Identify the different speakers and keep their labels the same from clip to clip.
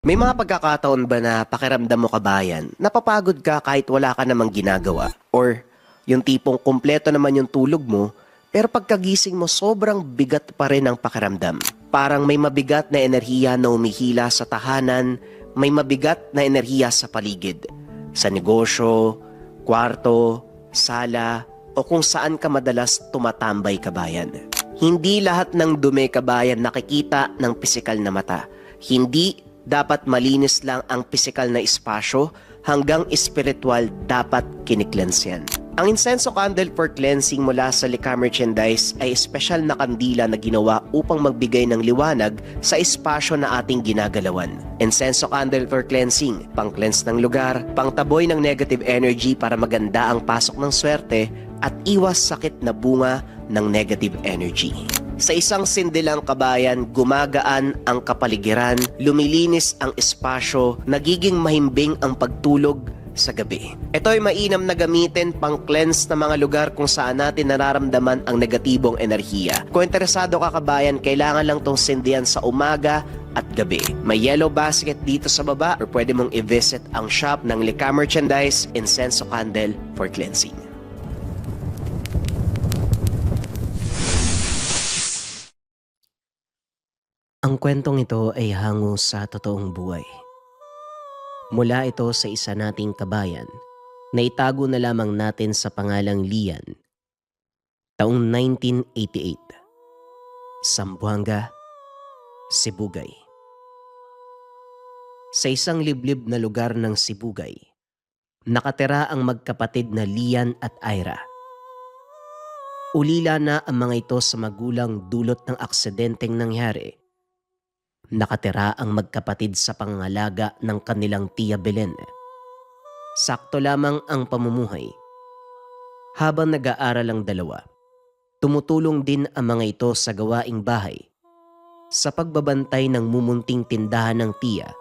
Speaker 1: May mga pagkakataon ba na pakiramdam mo kabayan, napapagod ka kahit wala ka namang ginagawa? Or yung tipong kumpleto naman yung tulog mo, pero pagkagising mo sobrang bigat pa rin ang pakiramdam. Parang may mabigat na enerhiya na umihila sa tahanan, may mabigat na enerhiya sa paligid. Sa negosyo, kwarto, sala, o kung saan ka madalas tumatambay kabayan. Hindi lahat ng dumi kabayan nakikita ng pisikal na mata. Hindi dapat malinis lang ang pisikal na espasyo, hanggang espiritual dapat kiniklens yan. Ang incenso candle for cleansing mula sa Lika Merchandise ay espesyal na kandila na ginawa upang magbigay ng liwanag sa espasyo na ating ginagalawan. Incenso candle for cleansing, pang-cleanse ng lugar, pangtaboy ng negative energy para maganda ang pasok ng swerte at iwas sakit na bunga ng negative energy. Sa isang sindilang kabayan, gumagaan ang kapaligiran, lumilinis ang espasyo, nagiging mahimbing ang pagtulog sa gabi. Ito ay mainam na gamitin pang-cleanse na mga lugar kung saan natin nararamdaman ang negatibong enerhiya. Kung interesado ka kabayan, kailangan lang tong sindihan sa umaga at gabi. May yellow basket dito sa baba or pwede mong i-visit ang shop ng Lika Merchandise Incenso Candle for Cleansing. Ang kwentong ito ay hango sa totoong buhay. Mula ito sa isa nating kabayan na itago na lamang natin sa pangalang Lian, taong 1988, Zamboanga, Sibugay. Sa isang liblib na lugar ng Sibugay, nakatira ang magkapatid na Lian at Ira. Ulila na ang mga ito sa magulang dulot ng aksidenteng nangyari. Nakatira ang magkapatid sa pangangalaga ng kanilang tiya Belen. Sakto lamang ang pamumuhay. Habang nag-aaral ang dalawa, tumutulong din ang mga ito sa gawaing bahay, sa pagbabantay ng mumunting tindahan ng tiya.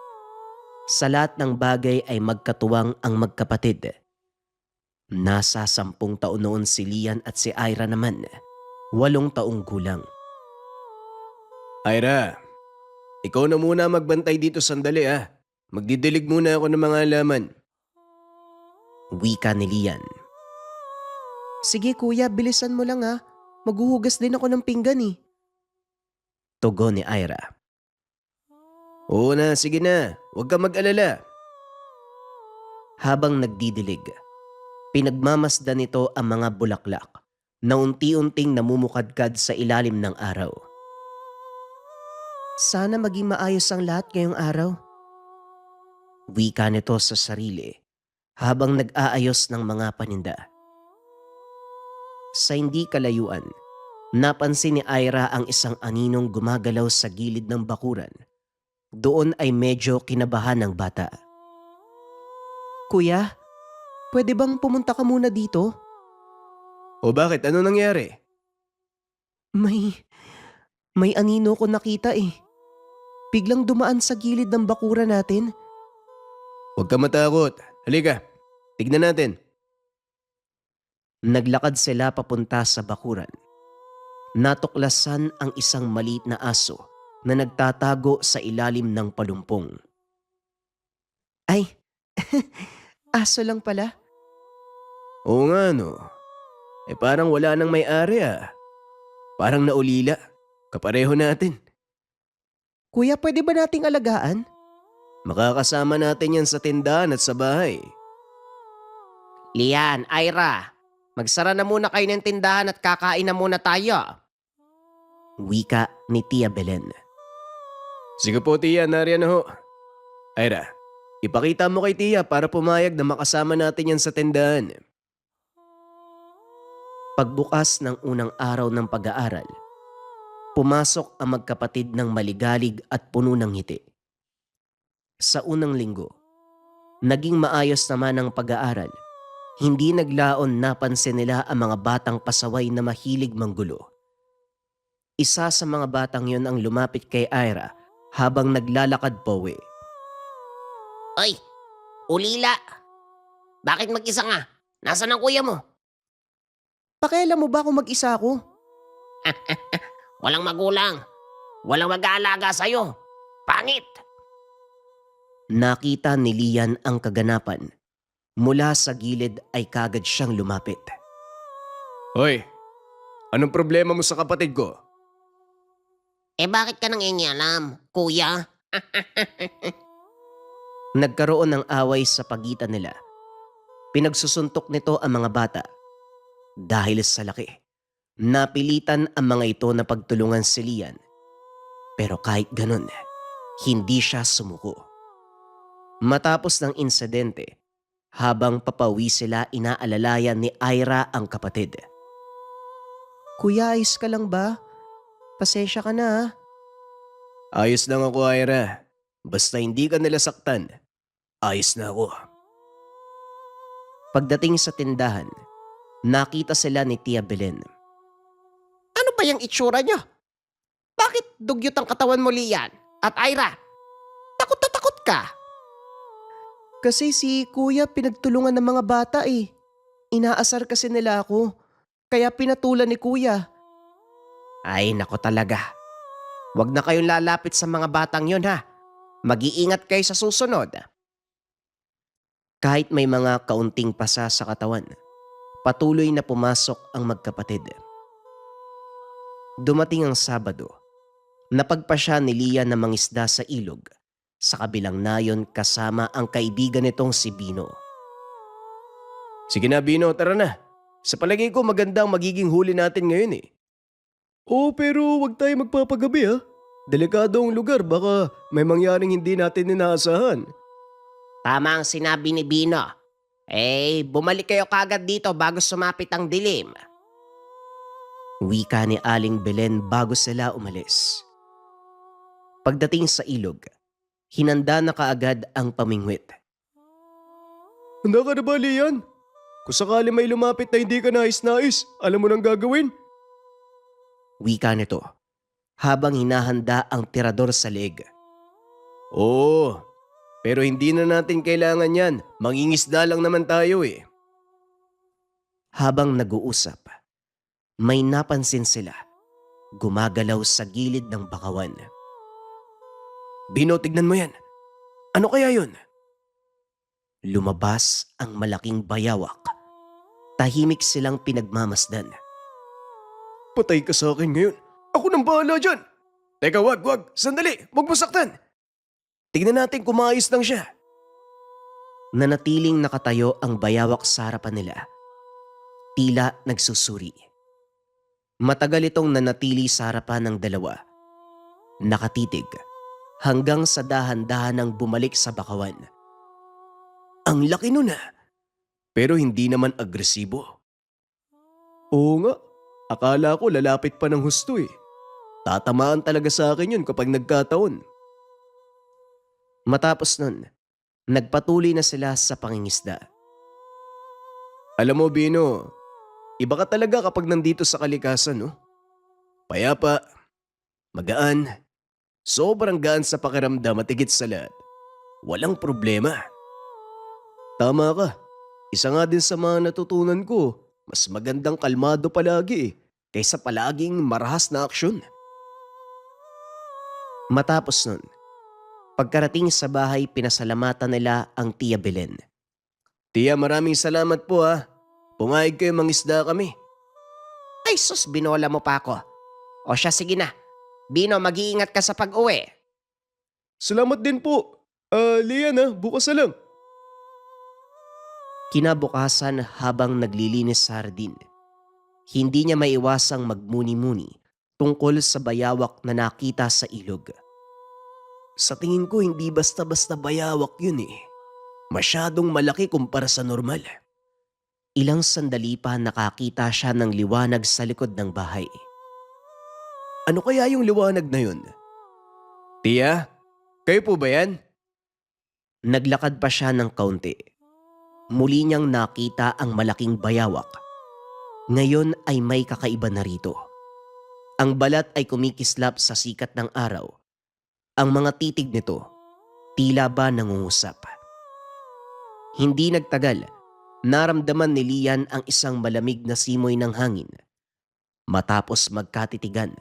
Speaker 1: Sa lahat ng bagay ay magkatuwang ang magkapatid. Nasa 10 taon noon si Lian at si Ira naman, 8 taong gulang.
Speaker 2: Ira, ikaw na muna magbantay dito sandali ah. Magdidilig muna ako ng mga halaman.
Speaker 1: Wika ni Lian.
Speaker 3: Sige kuya, bilisan mo lang ha. Maghuhugas din ako ng pinggan eh.
Speaker 1: Tugon ni Ira.
Speaker 2: Oo na, sige na. Huwag ka mag-alala.
Speaker 1: Habang nagdidilig, pinagmamasdan nito ang mga bulaklak na unti-unting namumukadkad sa ilalim ng araw.
Speaker 3: Sana maging maayos ang lahat ngayong araw.
Speaker 1: Wika nito sa sarili habang nag-aayos ng mga paninda. Sa hindi kalayuan, napansin ni Ira ang isang aninong gumagalaw sa gilid ng bakuran. Doon ay medyo kinabahan ng bata.
Speaker 3: Kuya, pwede bang pumunta ka muna dito?
Speaker 2: O bakit? Ano nangyari?
Speaker 3: May anino ko nakita eh. Biglang dumaan sa gilid ng bakura natin.
Speaker 2: Huwag ka matakot. Halika, tignan natin.
Speaker 1: Naglakad sila papunta sa bakuran. Natuklasan ang isang maliit na aso na nagtatago sa ilalim ng palumpong.
Speaker 3: Ay, aso lang pala.
Speaker 2: Oo nga no. Parang wala nang may-ari ah. Parang naulila. Kapareho natin.
Speaker 3: Kuya, pwede ba nating alagaan?
Speaker 2: Makakasama natin yan sa tindahan at sa bahay.
Speaker 1: Lian, Ira, magsara na muna kayo ng tindahan at kakain na muna tayo. Wika ni Tia Belen.
Speaker 2: Sige po tiya, nariyan na ho. Ira, ipakita mo kay tiya para pumayag na makasama natin yan sa tindahan.
Speaker 1: Pagbukas ng unang araw ng pag-aaral, pumasok ang magkapatid ng maligalig at puno ng ngiti. Sa unang linggo, naging maayos naman ang pag-aaral. Hindi naglaon napansin nila ang mga batang pasaway na mahilig manggulo. Isa sa mga batang yon ang lumapit kay Ira habang naglalakad pauwi.
Speaker 4: Oy, ulila! Bakit mag-isa nga? Nasaan ang kuya mo?
Speaker 3: Pakialam mo ba kung mag-isa ako?
Speaker 4: Walang magulang. Walang mag-aalaga sa'yo. Pangit!
Speaker 1: Nakita ni Lian ang kaganapan. Mula sa gilid ay kagad siyang lumapit.
Speaker 2: Hoy, anong problema mo sa kapatid ko?
Speaker 4: Bakit ka nangingialam, kuya?
Speaker 1: Nagkaroon ng away sa pagitan nila. Pinagsusuntok nito ang mga bata. Dahil sa laki, napilitan ang mga ito na pagtulungan si Lian. Pero kahit ganun, hindi siya sumuko. Matapos ng insidente, habang papawi sila, inaalalayan ni Ira ang kapatid.
Speaker 3: Kuya, ayos ka lang ba? Pasensya ka na ha.
Speaker 2: Ayos lang ako, Ira. Basta hindi ka nila saktan. Ayos na ako.
Speaker 1: Pagdating sa tindahan, nakita sila ni Tia Belen.
Speaker 4: Ano ba yung itsura niyo? Bakit dugyot ang katawan mo, Lian? At Ira, takot na takot ka.
Speaker 3: Kasi si kuya pinagtulungan ng mga bata eh. Inaasar kasi nila ako. Kaya pinatulan ni kuya.
Speaker 1: Ay nako talaga. Huwag na kayong lalapit sa mga batang yon ha. Mag-iingat kayo sa susunod. Kahit may mga kaunting pasa sa katawan, patuloy na pumasok ang magkapatid. Dumating ang Sabado. Napagpasya ni Lian na mangisda sa ilog. Sa kabilang nayon kasama ang kaibigan nitong si Bino.
Speaker 2: Sige na, Bino, tara na. Sa palagay ko magandang magiging huli natin ngayon eh. Oo, pero wag tayo magpapagabi ha. Delikado ang lugar, baka may mangyaring hindi natin inaasahan.
Speaker 4: Tama ang sinabi ni Bino. Bumalik kayo kagad dito bago sumapit ang dilim.
Speaker 1: Wika ni Aling Belen bago sila umalis. Pagdating sa ilog, hinanda na kaagad ang pamingwit.
Speaker 2: Handa ka na ba, Lian? Kung sakali may lumapit na hindi ka nais-nais, alam mo nang gagawin?
Speaker 1: Wika nito, habang hinahanda ang tirador sa leeg.
Speaker 2: Oo, pero hindi na natin kailangan yan. Mangingisda lang naman tayo eh.
Speaker 1: Habang nag-uusap, may napansin sila. Gumagalaw sa gilid ng bakawan.
Speaker 2: Bino, tignan mo yan. Ano kaya yun?
Speaker 1: Lumabas ang malaking bayawak. Tahimik silang pinagmamasdan.
Speaker 2: Patay ka sa akin ngayon. Ako nang bahala dyan. Teka, wag. Sandali, wag mo saktan. Tignan natin kung maayos lang siya.
Speaker 1: Nanatiling nakatayo ang bayawak sa harapan nila. Tila nagsusuri. Matagal itong nanatili sa harapan ng dalawa. Nakatitig hanggang sa dahan-dahan ang bumalik sa bakawan.
Speaker 2: Ang laki nun ah. Pero hindi naman agresibo. Oo nga, akala ko lalapit pa ng husto eh. Tatamaan talaga sa akin yun kapag nagkataon.
Speaker 1: Matapos nun, nagpatuloy na sila sa pangingisda.
Speaker 2: Alam mo, Bino, iba ka talaga kapag nandito sa kalikasan, no? Payapa, magaan, sobrang gaan sa pakiramdam at higit sa lahat. Walang problema. Tama ka. Isa nga din sa mga natutunan ko, mas magandang kalmado palagi kaysa palaging marahas na aksyon.
Speaker 1: Matapos nun, pagkarating sa bahay, pinasalamatan nila ang Tia Belen.
Speaker 2: Tia, maraming salamat po ha. Pumayag kayo mangisda kami.
Speaker 4: Ay sus, binola mo pa ako. O siya, sige na. Bino, mag-iingat ka sa pag-uwi.
Speaker 2: Salamat din po. Lian ha, bukas na lang.
Speaker 1: Kinabukasan habang naglilinis sa hardin, hindi niya maiwasang magmuni-muni tungkol sa bayawak na nakita sa ilog.
Speaker 2: Sa tingin ko hindi basta-basta bayawak yun eh. Masyadong malaki kumpara sa normal.
Speaker 1: Ilang sandali pa nakakita siya ng liwanag sa likod ng bahay.
Speaker 2: Ano kaya yung liwanag na yun? Tia, kayo po ba yan?
Speaker 1: Naglakad pa siya ng kaunti. Muli niyang nakita ang malaking bayawak. Ngayon ay may kakaiba na rito. Ang balat ay kumikislap sa sikat ng araw. Ang mga titig nito, tila ba nangungusap. Hindi nagtagal, naramdaman ni Lian ang isang malamig na simoy ng hangin. Matapos magkatitigan,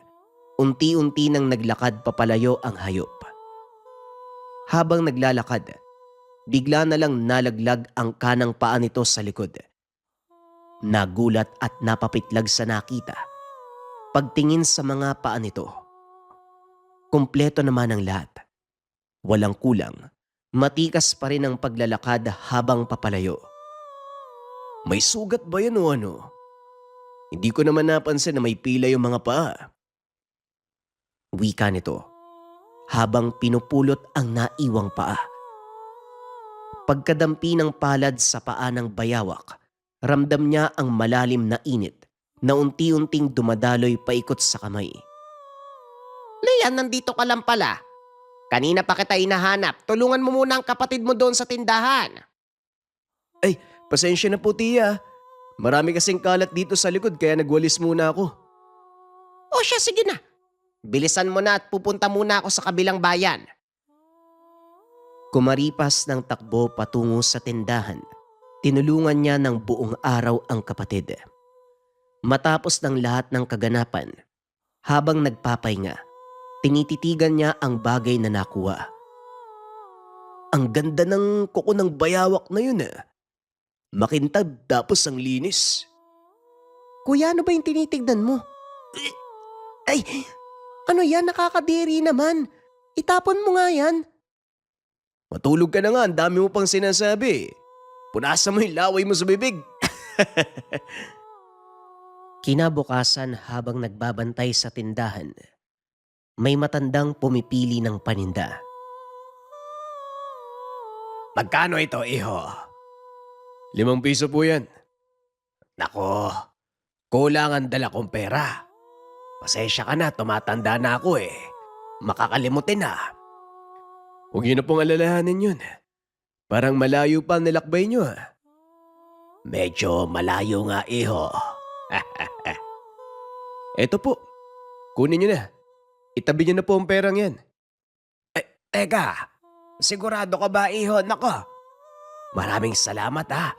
Speaker 1: unti-unti nang naglakad papalayo ang hayop. Habang naglalakad, bigla na lang nalaglag ang kanang paa nito sa likod. Nagulat at napapitlag sa nakita. Pagtingin sa mga paa nito, kumpleto naman ang lahat. Walang kulang. Matikas pa rin ang paglalakad habang papalayo.
Speaker 2: May sugat ba yan o ano? Hindi ko naman napansin na may pila yung mga paa.
Speaker 1: Wika nito habang pinupulot ang naiwang paa. Pagkadampi ng palad sa paa ng bayawak, ramdam niya ang malalim na init na unti-unting dumadaloy paikot sa kamay.
Speaker 4: Lian, nandito ka lang pala. Kanina pa kita hinahanap. Tulungan mo muna ang kapatid mo doon sa tindahan.
Speaker 2: Pasensya na po, tiya. Marami kasing kalat dito sa likod kaya nagwalis muna ako.
Speaker 4: O siya, sige na. Bilisan mo na at pupunta muna ako sa kabilang bayan.
Speaker 1: Kumaripas ng takbo patungo sa tindahan. Tinulungan niya ng buong araw ang kapatid. Matapos ng lahat ng kaganapan, habang nagpapahinga, tinititigan niya ang bagay na nakuha.
Speaker 2: Ang ganda ng kuko ng bayawak na yun ah. Makintab tapos ang linis.
Speaker 3: Kuya, ano ba yung tinitignan mo? Ay, ano yan? Nakakadiri naman. Itapon mo nga yan.
Speaker 2: Matulog ka na nga, ang dami mo pang sinasabi. Punasan mo yung laway mo sa bibig.
Speaker 1: Kinabukasan habang nagbabantay sa tindahan, may matandang pumipili ng paninda.
Speaker 2: Magkano ito, iho? 5 piso po yan. Nako, kulang ang dala kong pera. Pasensya ka na, tumatanda na ako eh. Makakalimutin na. Huwag niyo na pong alalahanin yun. Parang malayo pa ang nilakbay niyo ah. Medyo malayo nga, iho. Eto po, kunin niyo na. Itabi niyo na po ang perang yan. Teka, sigurado ka ba, iho? Nako, maraming salamat ha.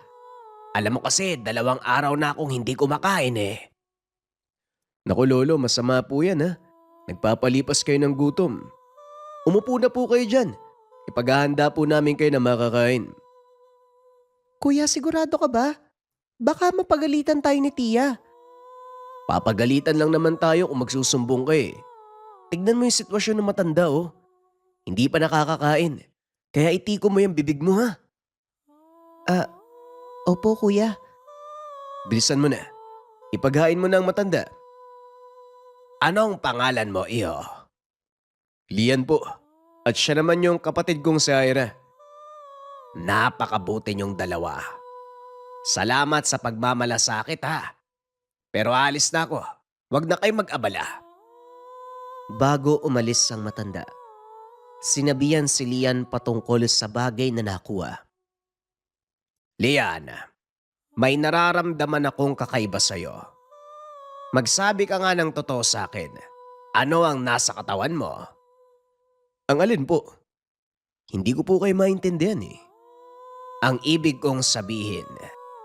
Speaker 2: Alam mo kasi, 2 araw na akong hindi kumakain eh. Naku lolo, masama po yan ha. Nagpapalipas kayo ng gutom. Umupo na po kayo dyan. Ipaghahanda po namin kayo na makakain.
Speaker 3: Kuya, sigurado ka ba? Baka mapagalitan tayo ni Tia.
Speaker 2: Papagalitan lang naman tayo kung magsusumbong ka eh. Tignan mo yung sitwasyon ng matanda oh. Hindi pa nakakakain. Kaya itiko mo yung bibig mo ha.
Speaker 3: Opo, kuya.
Speaker 2: Bilisan mo na. Ipaghain mo na ang matanda. Anong pangalan mo, iyo? Lian po. At siya naman yung kapatid kong si Ira. Napakabuti niyong dalawa. Salamat sa pagmamalasakit ha. Pero alis na ako. Huwag na kayo mag-abala.
Speaker 1: Bago umalis ang matanda, sinabihan si Lian patungkol sa bagay na nakuha.
Speaker 2: Lian, may nararamdaman akong kakaiba sa'yo. Magsabi ka nga ng totoo sa akin. Ano ang nasa katawan mo? Ang alin po? Hindi ko po kayo maintindihan eh. Ang ibig kong sabihin,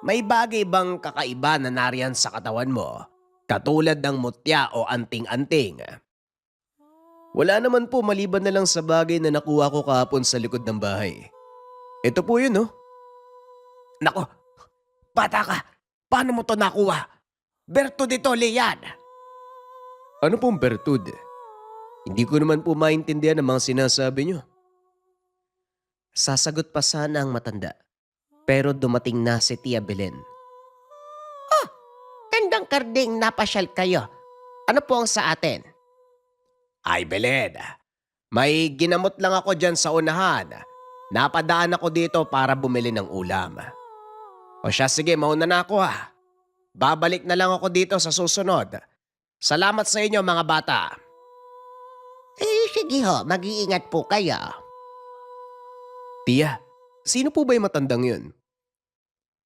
Speaker 2: may bagay bang kakaiba na nariyan sa katawan mo? Katulad ng mutya o anting-anting? Wala naman po maliban na lang sa bagay na nakuha ko kahapon sa likod ng bahay. Ito po yun oh. Nako, bata ka. Paano mo to nakuha? Bertud ito, Lian. Ano pong bertud? Hindi ko naman po maintindihan ang mga sinasabi niyo.
Speaker 1: Sasagot pa sana ang matanda, pero dumating na si Tia Belen.
Speaker 4: Gandang karding, napasyal kayo. Ano po ang sa atin?
Speaker 2: Ay, Belen. May ginamot lang ako dyan sa unahan. Napadaan ako dito para bumili ng ulam. O siya, sige, mauna na ako ha. Babalik na lang ako dito sa susunod. Salamat sa inyo mga bata.
Speaker 4: Sige ho, mag-iingat po kayo.
Speaker 2: Tia, sino po ba yung matandang yun?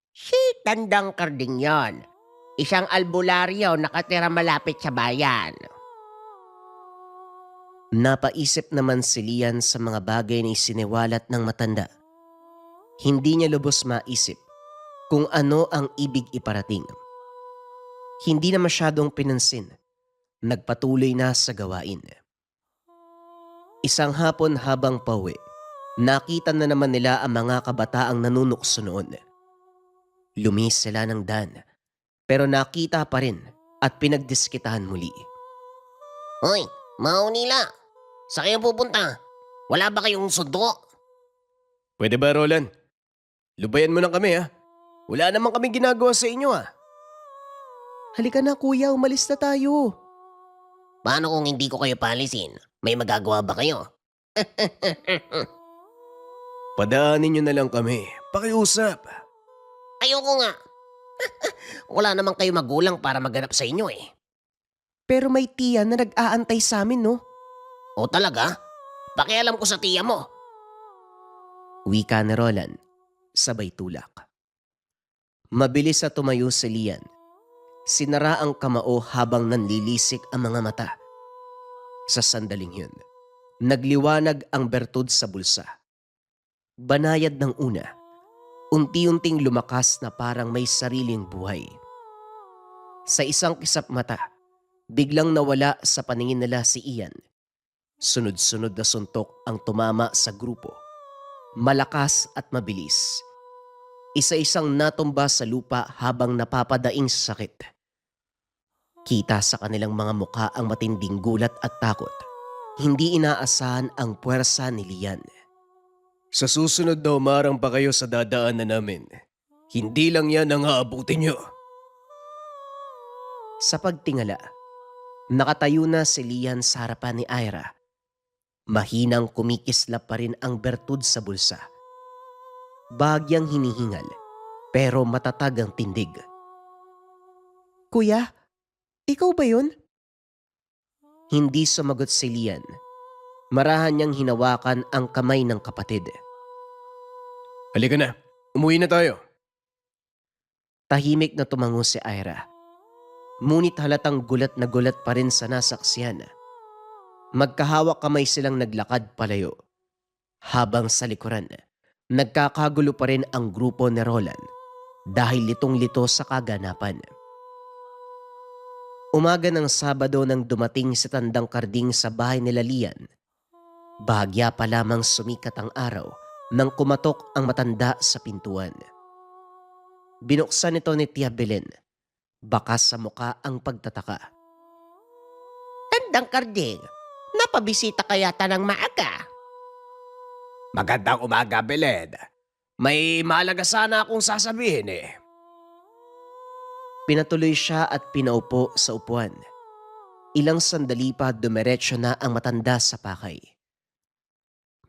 Speaker 4: Si Tandang Karding yon. Isang albularyo nakatira malapit sa bayan.
Speaker 1: Napaisip naman si Lian sa mga bagay na isiniwalat ng matanda. Hindi niya lubos maisip kung ano ang ibig iparating. Hindi na masyadong pinansin. Nagpatuloy na sa gawain. Isang hapon habang pauwi, Nakita na naman nila ang mga kabataang nanunukso noon. Lumis sila ng daan, pero nakita pa rin at pinagdiskitahan muli.
Speaker 4: Hoy, Maunila! Sa kayo pupunta? Wala ba kayong sundo?
Speaker 2: Pwede ba, Roland? Lubayan mo na kami, ha? Wala naman kami ginagawa sa inyo, ha?
Speaker 3: Halika na kuya, umalis na tayo.
Speaker 4: Paano kung hindi ko kayo palisin? May magagawa ba kayo?
Speaker 2: Padaanin nyo na lang kami. Pakiusap.
Speaker 4: Ayoko nga. Wala naman kayo magulang para maganap sa inyo eh.
Speaker 3: Pero may tiya na nag-aantay sa amin, no?
Speaker 4: O talaga? Pakialam ko sa tiya mo.
Speaker 1: Wika ni Roland, sabay tulak. Mabilis na tumayo si Lian. Sinara ang kamao habang nanlilisik ang mga mata. Sa sandaling yun, nagliwanag ang bertud sa bulsa. Banayad ng una, unti-unting lumakas na parang may sariling buhay. Sa isang kisap mata, biglang nawala sa paningin nila si Ian. Sunod-sunod na suntok ang tumama sa grupo. Malakas at mabilis. Isa-isang natumba sa lupa habang napapadaing sa sakit. Kita sa kanilang mga muka ang matinding gulat at takot. Hindi inaasahan ang puwersa ni Lian.
Speaker 2: Sa susunod na umarang pa kayo sa dadaanan namin, hindi lang yan ang aabutin nyo.
Speaker 1: Sa pagtingala, nakatayo na si Lian sa harapan ni Ira. Mahinang kumikislap pa rin ang bertud sa bulsa. Bahagyang hinihingal, pero matatag ang tindig.
Speaker 3: Kuya, ikaw ba yun?
Speaker 1: Hindi sumagot si Lian. Marahan niyang hinawakan ang kamay ng kapatid.
Speaker 2: Halika na, umuwi na tayo.
Speaker 1: Tahimik na tumango si Ira. Ngunit halatang gulat na gulat pa rin sa nasaksihan. Magkahawak kamay silang naglakad palayo. Habang sa likuran, nagkakagulo pa rin ang grupo ni Roland dahil litong-lito sa kaganapan. Umaga ng Sabado nang dumating si Tandang Karding sa bahay nila Lian. Bahagya pa lamang sumikat ang araw nang kumatok ang matanda sa pintuan. Binuksan ito ni Tia Belen. Bakas sa muka ang pagtataka.
Speaker 4: Tandang Karding, napabisita kaya ng maaga? Magandang umaga, Belen. May mahalaga sana akong sasabihin eh.
Speaker 1: Pinatuloy siya at pinaupo sa upuan. Ilang sandali pa dumiretso na ang matanda sa pakay.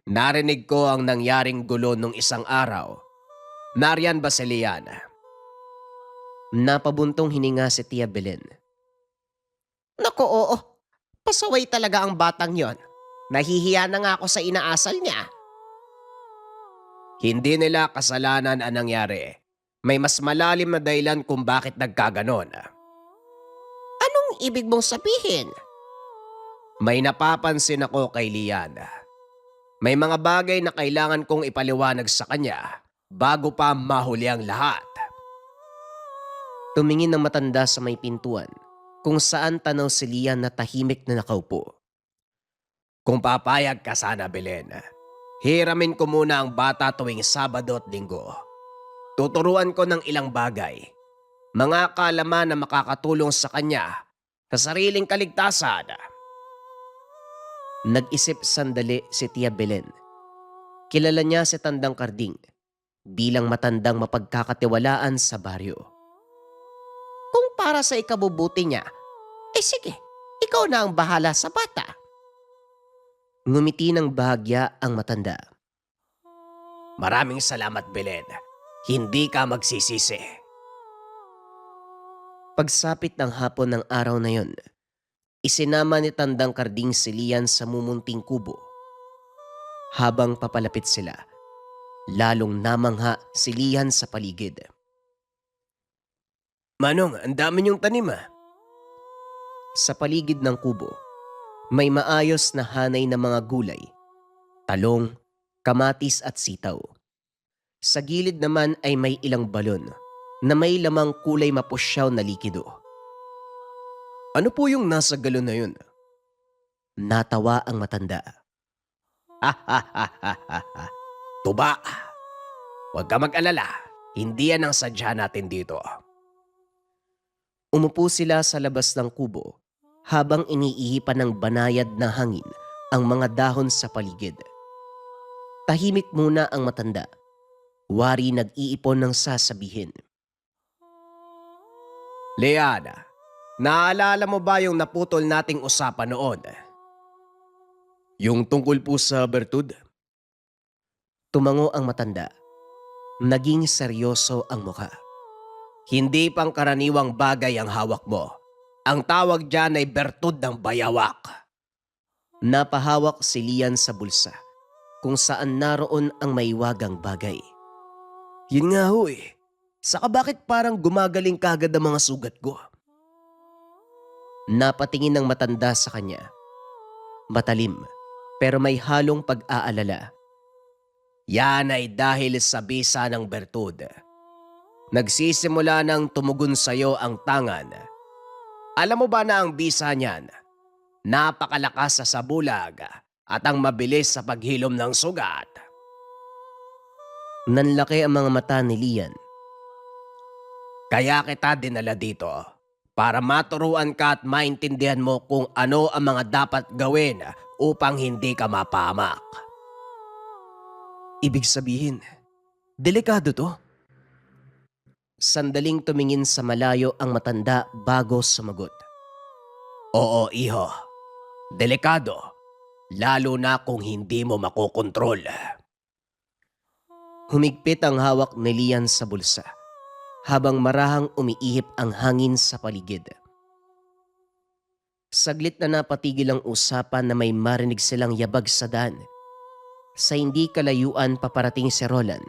Speaker 4: Narinig ko ang nangyaring gulo nung isang araw. Nariyan ba si Lian?
Speaker 1: Napabuntong hininga si Tia Belen.
Speaker 4: Naku, oo. Pasaway talaga ang batang yon. Nahihiya na nga ako sa inaasal niya. Hindi nila kasalanan ang nangyari. May mas malalim na dahilan kung bakit nagkaganon. Anong ibig mong sabihin? May napapansin ako kay Lian. May mga bagay na kailangan kong ipaliwanag sa kanya bago pa mahuli ang lahat.
Speaker 1: Tumingin ng matanda sa may pintuan kung saan tanaw si Lian na tahimik na nakaupo.
Speaker 4: Kung papayag ka sana, Belen, hiramin ko muna ang bata tuwing Sabado at Linggo. Tuturuan ko ng ilang bagay. Mga kaalaman na makakatulong sa kanya sa sariling kaligtasan.
Speaker 1: Nag-isip sandali si Tia Belen. Kilala niya si Tandang Karding bilang matandang mapagkakatiwalaan sa baryo.
Speaker 4: Kung para sa ikabubuti niya, sige, ikaw na ang bahala sa bata.
Speaker 1: Ngumiti ng bahagya ang matanda.
Speaker 4: Maraming salamat, Belen. Hindi ka magsisisi.
Speaker 1: Pagsapit ng hapon ng araw na yon, isinama ni Tandang Karding si Lian sa mumunting kubo. Habang papalapit sila, lalong namangha si Lian sa paligid.
Speaker 2: Manong, ang dami niyong tanim, ah.
Speaker 1: Sa paligid ng kubo, may maayos na hanay na mga gulay, talong, kamatis at sitaw. Sa gilid naman ay may ilang balon na may lamang kulay mapusyaw na likido.
Speaker 2: Ano po yung nasa galon na yun?
Speaker 1: Natawa ang matanda.
Speaker 4: Tuba, huwag ka mag-alala. Hindi yan ang sadya natin dito.
Speaker 1: Umupo sila sa labas ng kubo habang iniihipan ng banayad na hangin ang mga dahon sa paligid. Tahimik muna ang matanda. Wari nag-iipon ng sasabihin.
Speaker 4: Leana, naalala mo ba yung naputol nating usapan noon?
Speaker 2: Yung tungkol po sa bertud?
Speaker 1: Tumango ang matanda. Naging seryoso ang mukha.
Speaker 4: Hindi pangkaraniwang bagay ang hawak mo. Ang tawag dyan ay bertud ng bayawak.
Speaker 1: Napahawak si Lian sa bulsa kung saan naroon ang maiwagang bagay.
Speaker 2: Yun nga ho eh. Saka bakit parang gumagaling kagad ang mga sugat ko?
Speaker 1: Napatingin ng matanda sa kanya. Matalim pero may halong pag-aalala.
Speaker 4: Yan ay dahil sa bisa ng bertud. Nagsisimula nang tumugon sa'yo ang tangan. Alam mo ba na ang bisa niyan? Napakalakas sa sabulag at ang mabilis sa paghilom ng sugat.
Speaker 1: Nanlaki ang mga mata ni Lian.
Speaker 4: Kaya kita dinala dito para maturuan ka at maintindihan mo kung ano ang mga dapat gawin upang hindi ka mapahamak.
Speaker 2: Ibig sabihin, delikado to.
Speaker 1: Sandaling tumingin sa malayo ang matanda bago sumagot.
Speaker 4: Oo, iho. Delikado. Lalo na kung hindi mo makokontrol.
Speaker 1: Humigpit ang hawak ni Lian sa bulsa habang marahang umiihip ang hangin sa paligid. Saglit na napatigil ang usapan na may marinig silang yabag sa daan. Sa hindi kalayuan paparating si Roland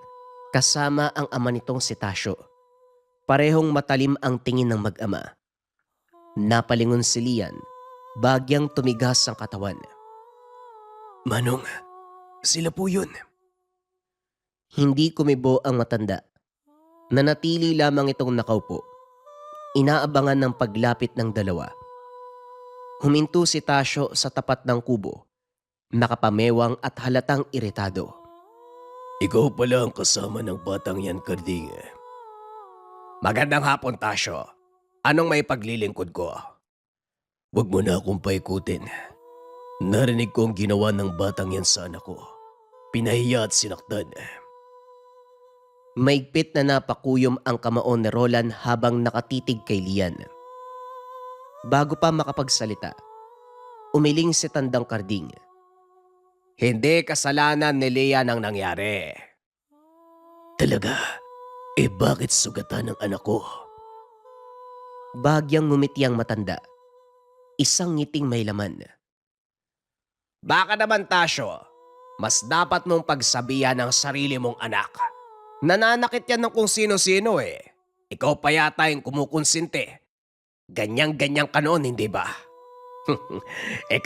Speaker 1: kasama ang ama nitong si Tasyo. Parehong matalim ang tingin ng mag-ama. Napalingon si Lian, bagyang tumigas ang katawan.
Speaker 2: Manong, sila po yun.
Speaker 1: Hindi kumibo ang matanda. Nanatili lamang itong nakaupo. Inaabangan ng paglapit ng dalawa. Huminto si Tasyo sa tapat ng kubo. Nakapamewang at halatang iritado.
Speaker 2: Ikaw pala ang kasama ng batang yan, Karding.
Speaker 4: Magandang hapon, Tasyo. Anong may paglilingkod ko?
Speaker 2: Huwag mo na akong paikutin. Narinig ko ang ginawa ng batang yan sa anak ko. Pinahiya at sinaktan.
Speaker 1: Maigpit na napakuyom ang kamao ni Roland habang nakatitig kay Lian. Bago pa makapagsalita, umiling si Tandang Karding.
Speaker 4: Hindi kasalanan ni Leah ang nangyari.
Speaker 2: Talaga? Eh bakit sugatan ng anak ko?
Speaker 1: Bagyang ngumiti ang matanda. Isang ngiting may laman.
Speaker 4: Baka naman, Tasyo, mas dapat mong pagsabihan ng sarili mong anak. Nananakit yan ng kung sino-sino eh. Ikaw pa yata yung kumukonsinti. Ganyang-ganyang ka noon, hindi ba?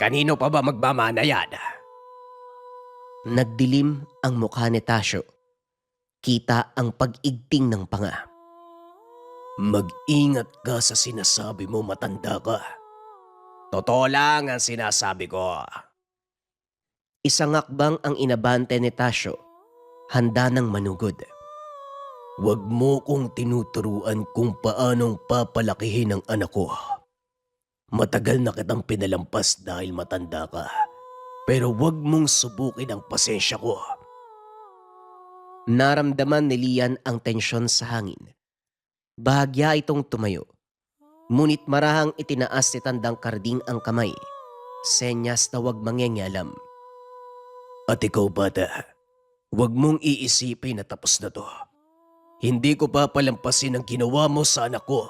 Speaker 4: Kanino pa ba magmamana yan?
Speaker 1: Nagdilim ang mukha ni Tasyo. Kita ang pag-igting ng panga.
Speaker 2: Mag-ingat ka sa sinasabi mo, matanda ka.
Speaker 4: Totoo lang ang sinasabi ko.
Speaker 1: Isang akbang ang inabante ni Tasyo. Handa ng manugod.
Speaker 2: Huwag mo kong tinuturuan kung paanong papalakihin ang anak ko. Matagal na kitang pinalampas dahil matanda ka. Pero huwag mong subukin ang pasensya ko.
Speaker 1: Naramdaman ni Lian ang tensyon sa hangin. Bahagya itong tumayo. Ngunit marahang itinaas ni Tandang Karding ang kamay. Senyas na huwag mangyayalam.
Speaker 2: At ikaw, bata, huwag mong iisipin na tapos na to. Hindi ko papalampasin ang ginawa mo sa anak ko.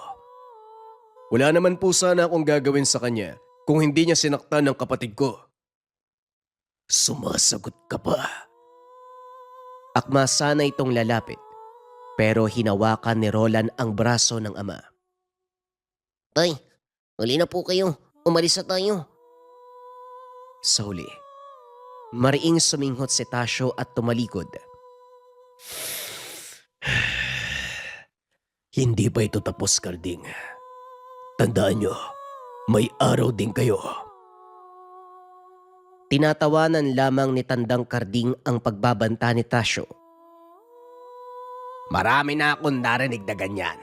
Speaker 3: Wala naman po sana akong gagawin sa kanya kung hindi niya sinaktan ng kapatid ko.
Speaker 2: Sumasagot ka pa.
Speaker 1: Akma sana itong lalapit. Pero hinawakan ni Roland ang braso ng ama.
Speaker 5: Tay, huli na po kayo. Umalis na tayo.
Speaker 1: Sa huli, mariing suminghot si Tasyo at tumalikod.
Speaker 2: Hindi pa ito tapos, Karding. Tandaan nyo, may araw din kayo.
Speaker 1: Tinatawanan lamang ni Tandang Karding ang pagbabanta ni Tasyo.
Speaker 4: Marami na akong narinig na ganyan.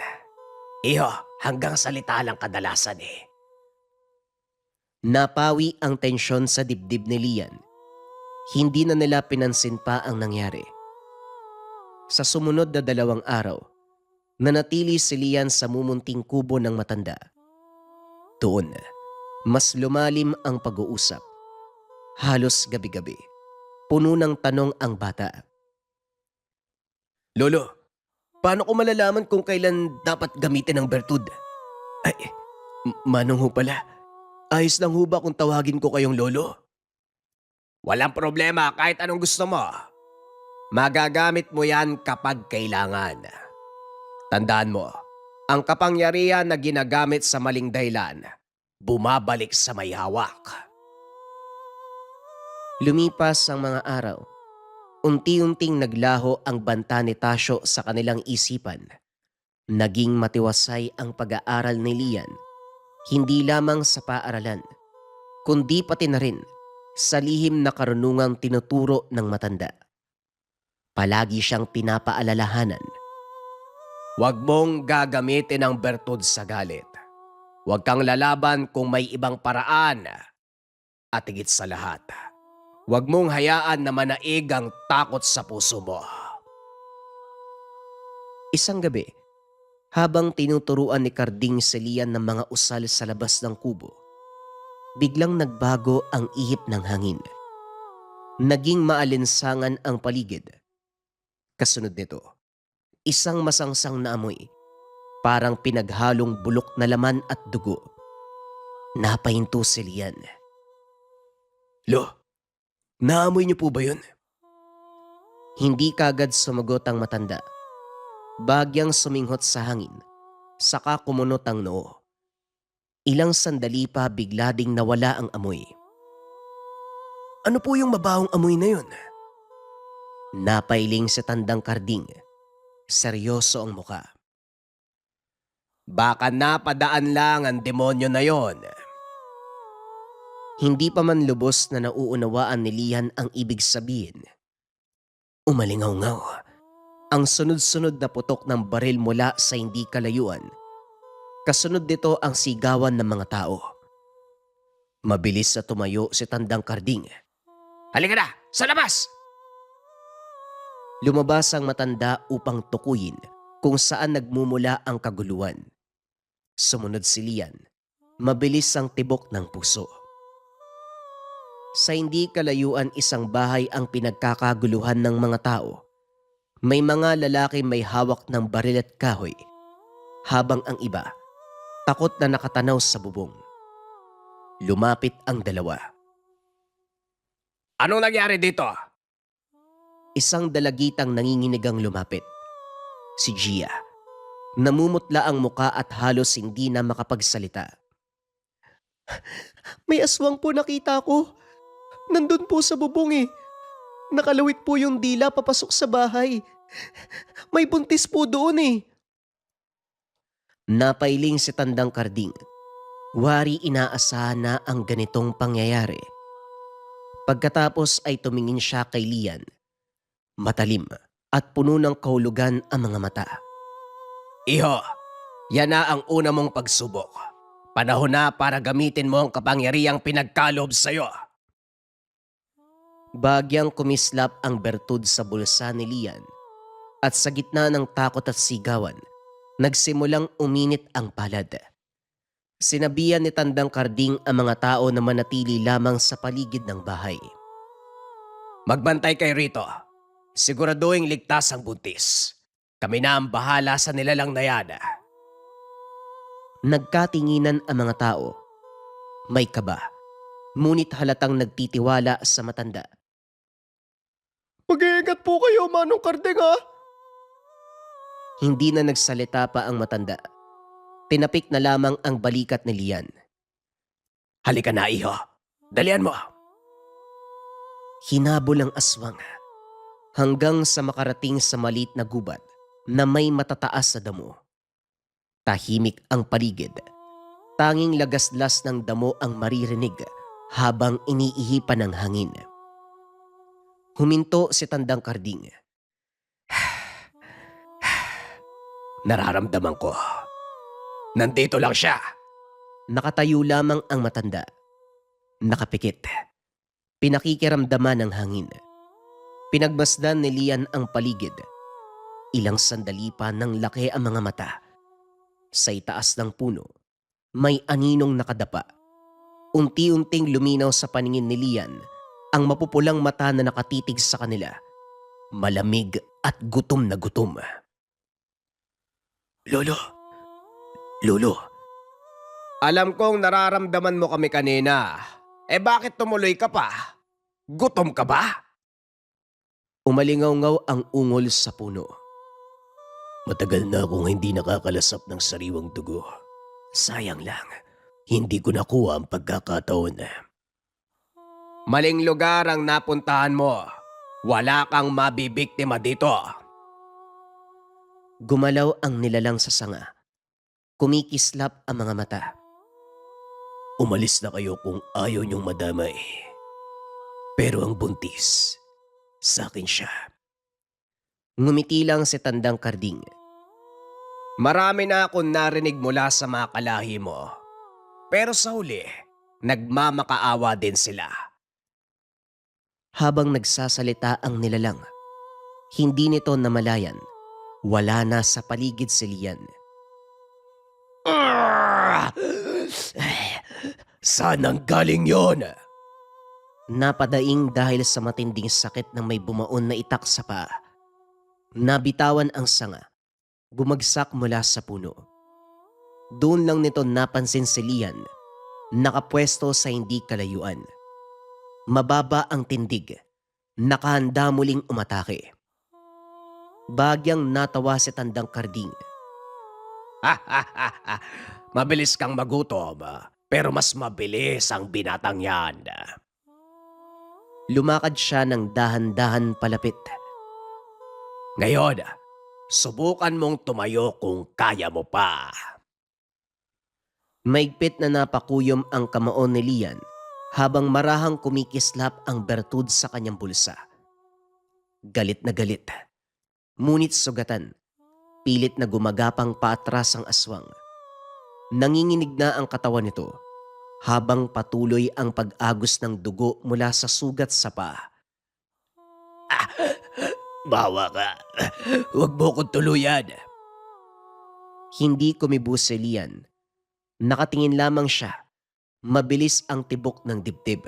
Speaker 4: Iho, hanggang salita lang kadalasan eh.
Speaker 1: Napawi ang tensyon sa dibdib ni Lian. Hindi na nila pinansin pa ang nangyari. Sa sumunod na 2 araw, nanatili si Lian sa mumunting kubo ng matanda. Doon, mas lumalim ang pag-uusap. Halos gabi-gabi, puno ng tanong ang bata.
Speaker 2: Lolo, paano ko malalaman kung kailan dapat gamitin ang bertud? Ay, manong ho pala. Ayos lang ho ba kung tawagin ko kayong lolo?
Speaker 4: Walang problema kahit anong gusto mo. Magagamit mo yan kapag kailangan. Tandaan mo, ang kapangyarihan na ginagamit sa maling dahilan, bumabalik sa may hawak.
Speaker 1: Lumipas ang mga araw. Unti-unting naglaho ang banta ni Tasyo sa kanilang isipan. Naging matiwasay ang pag-aaral ni Lian, hindi lamang sa paaralan, kundi pati na rin sa lihim na karunungang tinuturo ng matanda. Palagi siyang pinapaalalahanan.
Speaker 4: Huwag mong gagamitin ang bertud sa galit. Huwag kang lalaban kung may ibang paraan. At higit sa lahat, huwag mong hayaan na manaig ang takot sa puso mo.
Speaker 1: Isang gabi, habang tinuturuan ni Karding si Lian ng mga usal sa labas ng kubo, biglang nagbago ang ihip ng hangin. Naging maalinsangan ang paligid. Kasunod nito, isang masangsang na amoy, parang pinaghalong bulok na laman at dugo. Napahinto si Lian.
Speaker 2: Lo, naamoy niyo po ba yun?
Speaker 1: Hindi kagad sumagot ang matanda. Bagyang suminghot sa hangin, saka kumunot ang noo. Ilang sandali pa bigla ding nawala ang amoy.
Speaker 2: Ano po yung mabahong amoy na yun?
Speaker 1: Napailing sa Tandang Karding. Seryoso ang muka.
Speaker 4: Baka napadaan lang ang demonyo na yon.
Speaker 1: Hindi pa man lubos na nauunawaan ni Lian ang ibig sabihin. Umalingaw-ngaw. Ang sunod-sunod na putok ng baril mula sa hindi kalayuan. Kasunod nito ang sigawan ng mga tao. Mabilis na tumayo si Tandang Karding.
Speaker 4: Halika na! Sa labas!
Speaker 1: Lumabas ang matanda upang tukuyin kung saan nagmumula ang kaguluhan. Sumunod si Lian. Mabilis ang tibok ng puso. Sa hindi kalayuan isang bahay ang pinagkakaguluhan ng mga tao. May mga lalaki may hawak ng baril at kahoy, habang ang iba, takot na nakatanaw sa bubong. Lumapit ang dalawa.
Speaker 4: Anong nangyari dito?
Speaker 1: Isang dalagitang nanginginig ang lumapit. Si Gia. Namumutla ang muka at halos hindi na makapagsalita. May aswang po nakita ko. Nandun po sa bubong eh. Nakalawit po yung dila papasok sa bahay. May buntis po doon eh. Napailing si Tandang Karding. Wari inaasahan na ang ganitong pangyayari. Pagkatapos ay tumingin siya kay Lian. Matalim at puno ng kahulugan ang mga mata.
Speaker 4: Iho, yan na ang una mong pagsubok. Panahon na para gamitin mo ang kapangyarihang pinagkalob sa'yo.
Speaker 1: Bagyang kumislap ang bertud sa bulsa ni Lian. At sa gitna ng takot at sigawan, nagsimulang uminit ang palad. Sinabihan ni Tandang Karding ang mga tao na manatili lamang sa paligid ng bahay.
Speaker 4: Magbantay kay rito. Siguraduhin ligtas ang buntis. Kami na ang bahala sa nilalang na yan.
Speaker 1: Nagkatinginan ang mga tao. May kaba, ngunit halatang nagtitiwala sa matanda.
Speaker 3: Mag-iingat po kayo, Manong Karding ha?
Speaker 1: Hindi na nagsalita pa ang matanda. Tinapik na lamang ang balikat ni Lian.
Speaker 4: Halika na, iho. Dalian mo.
Speaker 1: Hinabol ang aswang hanggang sa makarating sa maliit na gubat na may matataas sa damo. Tahimik ang paligid. Tanging lagaslas ng damo ang maririnig habang iniihipan ng hangin. Huminto si Tandang Karding.
Speaker 4: Nararamdaman ko. Nandito lang siya.
Speaker 1: Nakatayo lamang ang matanda. Nakapikit. Pinakikiramdaman ng hangin. Pinagmasdan ni Lian ang paligid. Ilang sandali pa nang laki ang mga mata. Sa itaas ng puno, may aninong nakadapa. Unti-unting luminaw sa paningin ni Lian ang mapupulang mata na nakatitig sa kanila. Malamig at gutom na gutom.
Speaker 2: Lolo. Lolo.
Speaker 4: Alam kong nararamdaman mo kami kanina. Bakit tumuloy ka pa? Gutom ka ba?
Speaker 1: Umalingaw-ngaw ang ungol sa puno.
Speaker 2: Matagal na akong hindi nakakalasap ng sariwang dugo. Sayang lang, hindi ko nakuha ang pagkakataon.
Speaker 4: Maling lugar ang napuntahan mo. Wala kang mabibiktima dito.
Speaker 1: Gumalaw ang nilalang sa sanga. Kumikislap ang mga mata.
Speaker 2: Umalis na kayo kung ayaw niyong madamay. Pero ang buntis, sa akin siya.
Speaker 1: Ngumiti lang si Tandang Karding.
Speaker 4: Marami na akong narinig mula sa mga kalahi mo. Pero sa huli, nagmamakaawa din sila.
Speaker 1: Habang nagsasalita ang nilalang, hindi nito namalayan. Wala na sa paligid si Lian.
Speaker 2: Saan ang galing yon?
Speaker 1: Napadaing dahil sa matinding sakit ng may bumaon na itak sa paa. Nabitawan ang sanga. Bumagsak mula sa puno. Doon lang nito napansin si Lian, nakapwesto sa hindi kalayuan. Mababa ang tindig, nakahanda muling umatake. Bagyang natawa si Tandang Karding.
Speaker 4: Mabilis kang magutom, pero mas mabilis ang binatang yan.
Speaker 1: Lumakad siya ng dahan-dahan palapit.
Speaker 4: Ngayon, subukan mong tumayo kung kaya mo pa.
Speaker 1: Maigpit na napakuyom ang kamaon ni Lian habang marahang kumikislap ang bertud sa kanyang bulsa. Galit na galit. Ngunit sugatan. Pilit na gumagapang paatras ang aswang. Nanginginig na ang katawan nito habang patuloy ang pag-agos ng dugo mula sa sugat sa paa.
Speaker 2: Bawa ka. Huwag mo kong tuluyan.
Speaker 1: Hindi kumibo si Lian. Nakatingin lamang siya. Mabilis ang tibok ng dibdib.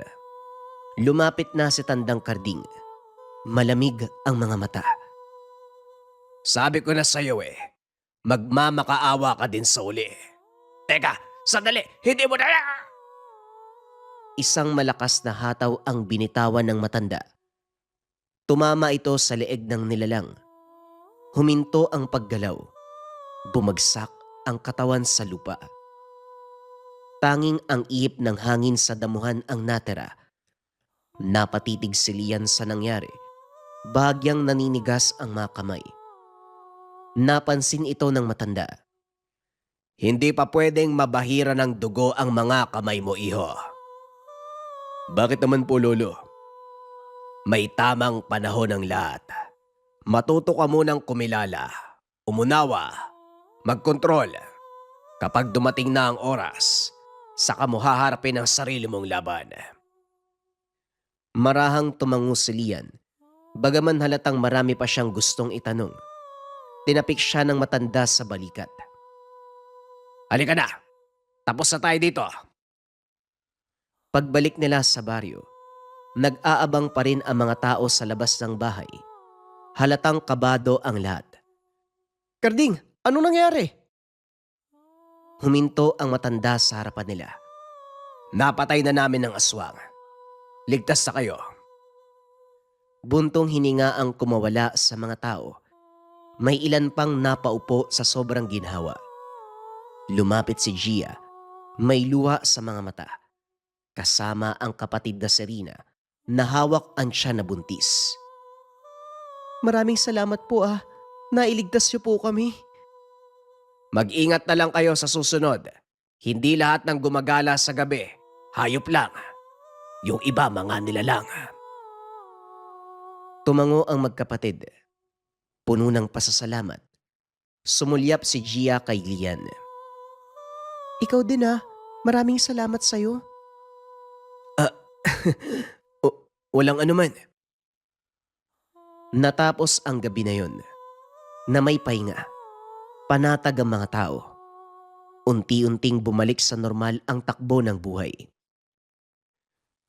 Speaker 1: Lumapit na si Tandang Karding. Malamig ang mga mata.
Speaker 4: Sabi ko na sa'yo magmamakaawa ka din sa uli. Teka, sandali, hindi mo na...
Speaker 1: Isang malakas na hataw ang binitawan ng matanda. Tumama ito sa leeg ng nilalang. Huminto ang paggalaw. Bumagsak ang katawan sa lupa. Tanging ang ihip ng hangin sa damuhan ang natira. Napatitig si Lian sa nangyari. Bagyang naninigas ang mga kamay. Napansin ito ng matanda.
Speaker 4: Hindi pa pwedeng mabahira ng dugo ang mga kamay mo, iho.
Speaker 2: Bakit naman po, Lolo?
Speaker 4: May tamang panahon ng lahat. Matuto ka munang kumilala, umunawa, magkontrol. Kapag dumating na ang oras, saka mo haharapin ang sarili mong laban.
Speaker 1: Marahang tumango si Lian. Bagaman halatang marami pa siyang gustong itanong. Tinapik siya ng matanda sa balikat.
Speaker 4: Halika na, tapos na tayo dito.
Speaker 1: Pagbalik nila sa baryo, nag-aabang pa rin ang mga tao sa labas ng bahay. Halatang kabado ang lahat.
Speaker 3: Karding, anong nangyari?
Speaker 1: Huminto ang matanda sa harapan nila.
Speaker 4: Napatay na namin ang aswang. Ligtas na kayo.
Speaker 1: Buntong hininga ang kumawala sa mga tao. May ilan pang napaupo sa sobrang ginhawa. Lumapit si Gia, may luha sa mga mata. Kasama ang kapatid na Serena, na hawak ang tiyan na buntis.
Speaker 3: Maraming salamat po Nailigtas niyo po kami.
Speaker 4: Mag-ingat na lang kayo sa susunod. Hindi lahat ng gumagala sa gabi, hayop lang.
Speaker 2: Yung iba mga nilalang.
Speaker 1: Tumango ang magkapatid. Puno ng pasasalamat. Sumulyap si Gia kay Lian.
Speaker 3: Ikaw din maraming salamat sa'yo.
Speaker 2: Walang anuman.
Speaker 1: Natapos ang gabi na yon na may pahinga. Panatag ang mga tao. Unti-unting bumalik sa normal ang takbo ng buhay.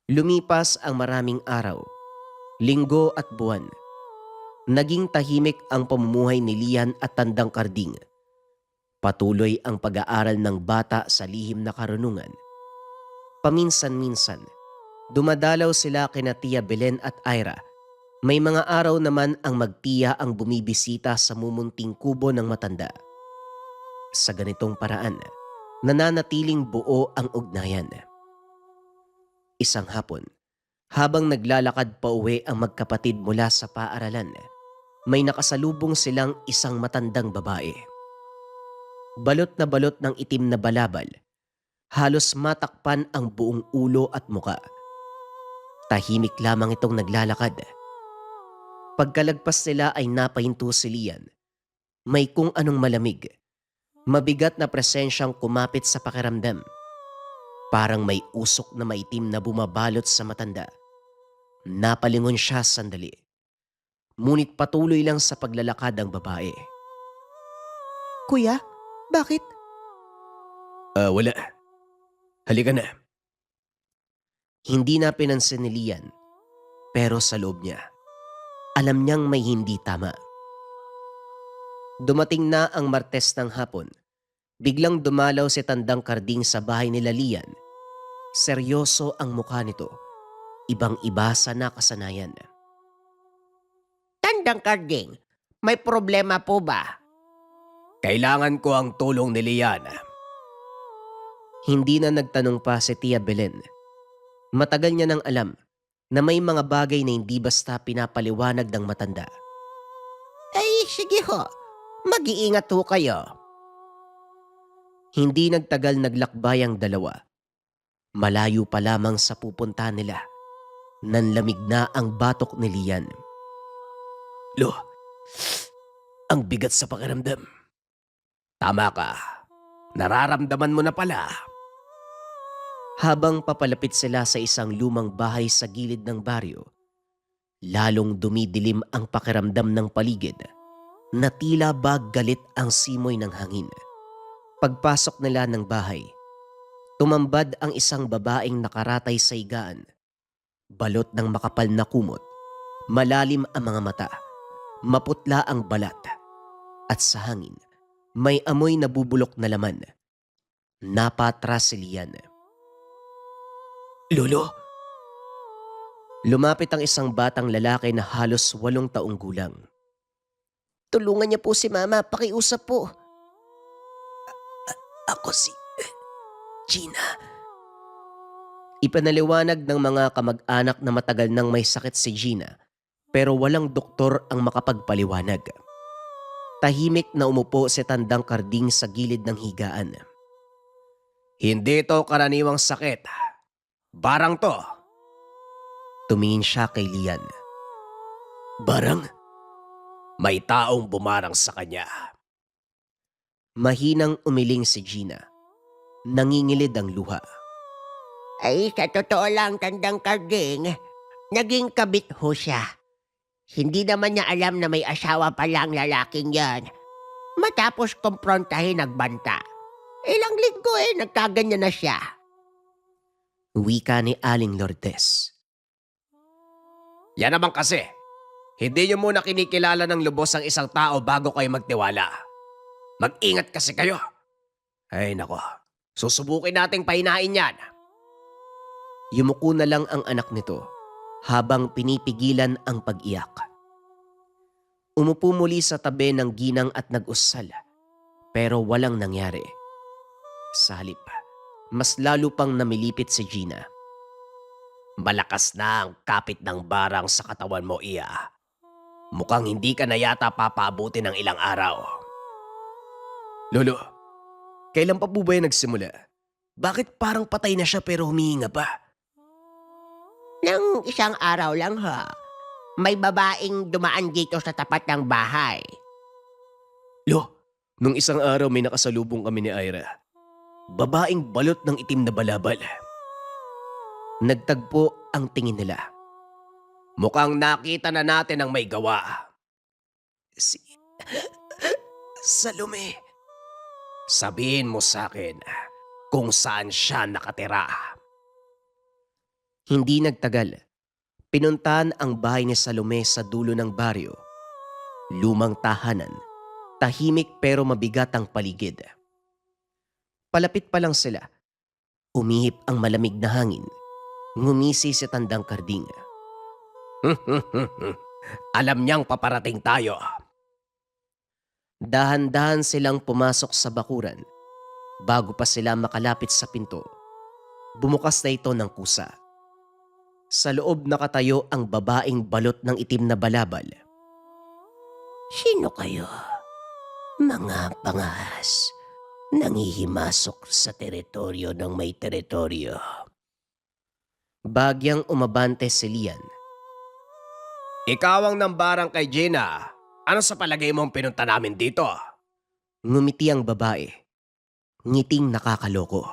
Speaker 1: Lumipas ang maraming araw, linggo at buwan. Naging tahimik ang pamumuhay ni Lian at Tandang Karding. Patuloy ang pag-aaral ng bata sa lihim na karunungan. Paminsan-minsan, dumadalaw sila kina Tia Belen at Ira. May mga araw naman ang magtiya ang bumibisita sa mumunting kubo ng matanda. Sa ganitong paraan, nananatiling buo ang ugnayan. Isang hapon, habang naglalakad pa uwi ang magkapatid mula sa paaralan, may nakasalubong silang isang matandang babae. Balot na balot ng itim na balabal, halos matakpan ang buong ulo at muka. Tahimik lamang itong naglalakad. Pagkalagpas nila ay napahinto si Lian. May kung anong malamig, mabigat na presensyang kumapit sa pakiramdam. Parang may usok na maitim na bumabalot sa matanda. Napalingon siya sandali. Ngunit patuloy lang sa paglalakad ang babae.
Speaker 3: Kuya, bakit?
Speaker 2: Wala. Halika na.
Speaker 1: Hindi na pinansin ni Lian, pero sa loob niya, alam niyang may hindi tama. Dumating na ang Martes ng hapon. Biglang dumalaw si Tandang Karding sa bahay nila Lian. Seryoso ang mukha nito. Ibang-iba sa nakasanayan.
Speaker 4: Tandang Karding, may problema po ba?
Speaker 2: Kailangan ko ang tulong ni Lian.
Speaker 1: Hindi na nagtanong pa si Tia Belen. Matagal niya nang alam na may mga bagay na hindi basta pinapaliwanag ng matanda.
Speaker 4: Ay, sige ho. Mag-iingat ho kayo.
Speaker 1: Hindi nagtagal naglakbay ang dalawa. Malayo pa lamang sa pupunta nila. Nanlamig na ang batok ni Lian.
Speaker 2: Lo, ang bigat sa pakiramdam. Tama ka. Nararamdaman mo na pala.
Speaker 1: Habang papalapit sila sa isang lumang bahay sa gilid ng baryo, lalong dumidilim ang pakiramdam ng paligid na tila ba galit ang simoy ng hangin. Pagpasok nila ng bahay, tumambad ang isang babaeng nakaratay sa higaan. Balot ng makapal na kumot, malalim ang mga mata, maputla ang balat, at sa hangin may amoy na bubulok na laman. Napatras si Lian.
Speaker 2: Lolo,
Speaker 1: Lumapit ang isang batang lalaki na halos 8 taong gulang.
Speaker 5: Tulungan niya po si Mama, pakiusap po.
Speaker 2: ako si Gina.
Speaker 1: Ipanaliwanag ng mga kamag-anak na matagal nang may sakit si Gina, pero walang doktor ang makapagpaliwanag. Tahimik na umupo si Tandang Karding sa gilid ng higaan.
Speaker 2: Hindi to karaniwang sakit. Barang to.
Speaker 1: Tumingin siya kay Lian.
Speaker 2: Barang? May taong bumarang sa kanya.
Speaker 1: Mahinang umiling si Gina. Nangingilid ang luha.
Speaker 4: Ay, sa totoo lang, Tandang Karding, naging kabit ho siya. Hindi naman niya alam na may asawa pala ang lalaking yan. Matapos kumprontahin nagbanta. Ilang linggo nagkaganyan na siya.
Speaker 1: Wika ni Aling Lourdes.
Speaker 2: Yan naman kasi. Hindi niyo muna kinikilala ng lubos ang isang tao bago kayo magtiwala. Mag-ingat kasi kayo. Ay nako, susubukin nating pahinain yan.
Speaker 1: Yumuko na lang ang anak nito habang pinipigilan ang pag-iyak. Umupo muli sa tabi ng ginang at nag-usal, pero walang nangyari. Sa halip, mas lalo pang namilipit si Gina.
Speaker 2: Malakas na ang kapit ng barang sa katawan mo, Iya. Mukhang hindi ka na yata papaabuti ng ilang araw. Lolo, kailan pa po ba yan nagsimula? Bakit parang patay na siya pero humihinga pa?
Speaker 5: Nang isang araw lang ha, may babaeng dumaan dito sa tapat ng bahay.
Speaker 2: Lo, nung isang araw may nakasalubong kami ni Ira. Babaeng balot ng itim na balabal.
Speaker 1: Nagtagpo ang tingin nila.
Speaker 4: Mukhang nakita na natin ang may gawa.
Speaker 2: Si... Salome.
Speaker 4: Sabihin mo sa akin kung saan siya nakatira.
Speaker 1: Hindi nagtagal. Pinuntahan ang bahay ni Salome sa dulo ng baryo. Lumang tahanan. Tahimik pero mabigat ang paligid. Palapit pa lang sila. Umihip ang malamig na hangin. Ngumisi si Tandang Karding.
Speaker 4: Alam niyang paparating tayo.
Speaker 1: Dahan-dahan silang pumasok sa bakuran. Bago pa sila makalapit sa pinto, bumukas na ito ng kusa. Sa loob nakatayo ang babaeng balot ng itim na balabal.
Speaker 5: Sino kayo? Mga pangas. Nangihimasok sa teritoryo ng may teritoryo.
Speaker 1: Bagyang umabante si Lian.
Speaker 4: Ikaw ang nambarang kay Gina. Ano sa palagay mong pinunta namin dito?
Speaker 1: Ngumiti ang babae. Ngiting nakakaloko.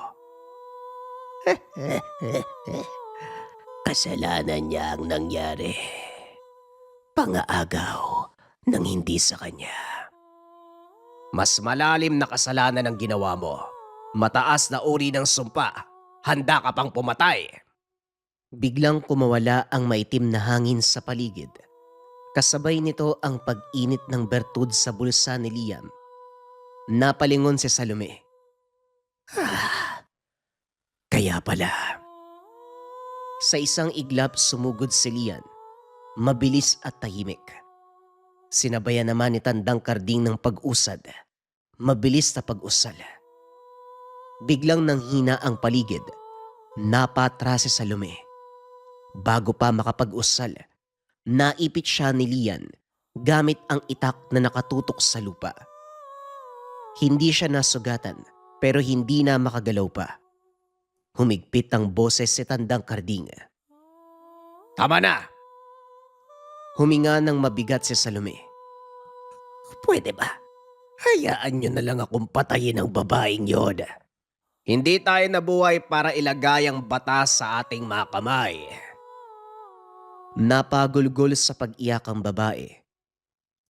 Speaker 5: Kasalanan niya ang nangyari. Pangaagaw ng hindi sa kanya.
Speaker 4: Mas malalim na kasalanan ang ginawa mo. Mataas na uri ng sumpa. Handa ka pang pumatay.
Speaker 1: Biglang kumawala ang maitim na hangin sa paligid. Kasabay nito ang pag-init ng bertud sa bulsa ni Liam. Napalingon si Salome.
Speaker 5: Kaya pala.
Speaker 1: Sa isang iglap sumugod si Lian. Mabilis at tahimik. Sinabayan naman ni Tandang Karding ng pag-usad. Mabilis na pag-usal. Biglang nanghina ang paligid. Napatras si Salome. Bago pa makapag-usal, naipit siya ni Lian gamit ang itak na nakatutok sa lupa. Hindi siya nasugatan pero hindi na makagalaw pa. Humigpit ang boses si Tandang Karding.
Speaker 4: Tama na!
Speaker 1: Huminga ng mabigat si Salome.
Speaker 5: Pwede ba? Hayaan niyo na lang akong patayin ang babaeng yon.
Speaker 4: Hindi tayo nabuhay para ilagay ang batas sa ating mga kamay.
Speaker 1: Napagulgol sa pag-iyak ang babae.